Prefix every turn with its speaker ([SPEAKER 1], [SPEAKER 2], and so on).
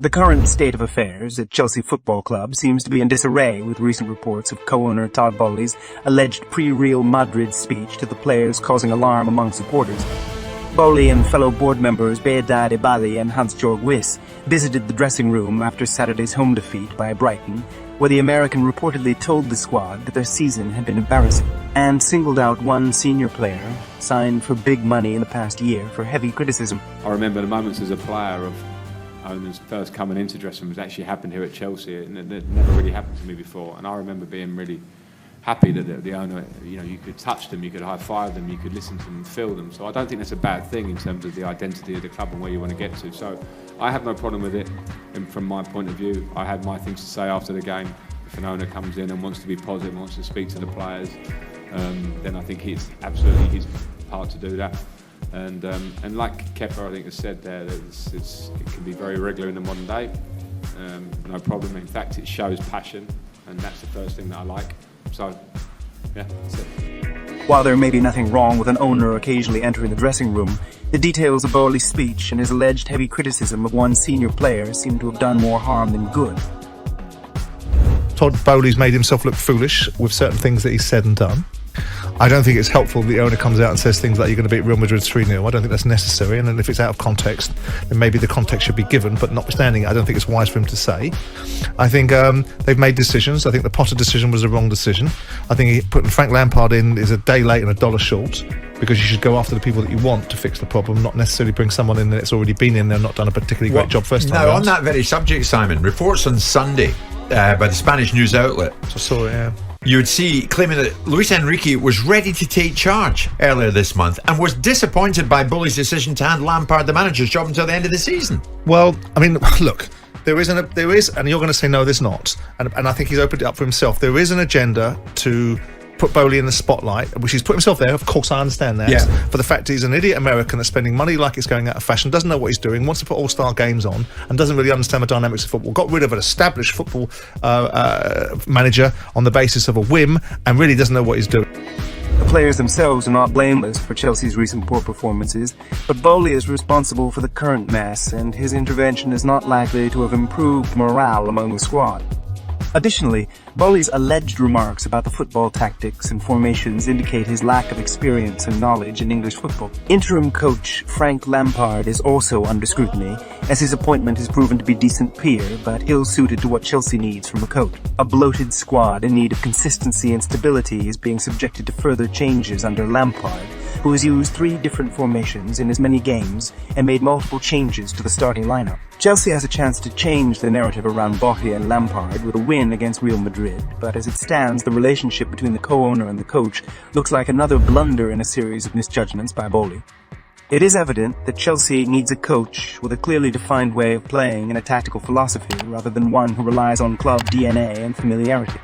[SPEAKER 1] The current state of affairs at Chelsea Football Club seems to be in disarray, with recent reports of co-owner Todd Boehly's alleged pre-Real Madrid speech to the players causing alarm among supporters. Boehly and fellow board members Behdad, Eghbali and Hansjorg Wyss visited the dressing room after Saturday's home defeat by Brighton, where the American reportedly told the squad that their season had been embarrassing, and singled out one senior player, signed for big money in the past year, for heavy criticism.
[SPEAKER 2] I remember the moments as a player of owners first coming into dressing rooms. Actually happened here at Chelsea, and it never really happened to me before. And I remember being really happy that the owner, you could touch them, you could high-five them, you could listen to them and feel them. So I don't think that's a bad thing in terms of the identity of the club and where you want to get to. So I have no problem with it, and from my point of view, I had my things to say after the game. If an owner comes in and wants to be positive, wants to speak to the players, then I think it's absolutely his part to do that. And like Kepa, I think, has said there, that it can be very regular in the modern day. No problem. In fact, it shows passion, and that's the first thing that I like. So, yeah, that's it.
[SPEAKER 1] While there may be nothing wrong with an owner occasionally entering the dressing room, the details of Boehly's speech and his alleged heavy criticism of one senior player seem to have done more harm than good.
[SPEAKER 3] Todd Boehly's made himself look foolish with certain things that he's said and done. I don't think it's helpful that the owner comes out and says things like you're going to beat Real Madrid 3-0. I don't think that's necessary, and then if it's out of context, then maybe the context should be given, but notwithstanding, I don't think it's wise for him to say. I think they've made decisions. I think the Potter decision was the wrong decision. I think putting Frank Lampard in is a day late and a dollar short, because you should go after the people that you want to fix the problem, not necessarily bring someone in that's already been in there and not done a particularly great job first time.
[SPEAKER 4] Now, on that very subject, Simon, reports on Sunday by the Spanish news outlet.
[SPEAKER 3] I saw it, yeah.
[SPEAKER 4] You would see claiming that Luis Enrique was ready to take charge earlier this month and was disappointed by Boehly's decision to hand Lampard the manager's job until the end of the season.
[SPEAKER 3] Well, I mean, look, there is, and you're going to say no, there's not, and I think he's opened it up for himself. There is an agenda to put Boehly in the spotlight, which he's put himself there. Of course, I understand that.
[SPEAKER 4] Yeah.
[SPEAKER 3] For the fact that he's an idiot American that's spending money like it's going out of fashion, doesn't know what he's doing, wants to put all-star games on, and doesn't really understand the dynamics of football. Got rid of an established football manager on the basis of a whim, and really doesn't know what he's doing.
[SPEAKER 1] The players themselves are not blameless for Chelsea's recent poor performances, but Boehly is responsible for the current mess, and his intervention is not likely to have improved morale among the squad. Additionally, Boehly's alleged remarks about the football tactics and formations indicate his lack of experience and knowledge in English football. Interim coach Frank Lampard is also under scrutiny, as his appointment has proven to be decent peer, but ill-suited to what Chelsea needs from a coach. A bloated squad in need of consistency and stability is being subjected to further changes under Lampard, who has used 3 different formations in as many games and made multiple changes to the starting lineup. Chelsea has a chance to change the narrative around Boehly and Lampard with a win against Real Madrid, but as it stands, the relationship between the co-owner and the coach looks like another blunder in a series of misjudgments by Boehly. It is evident that Chelsea needs a coach with a clearly defined way of playing and a tactical philosophy, rather than one who relies on club DNA and familiarity.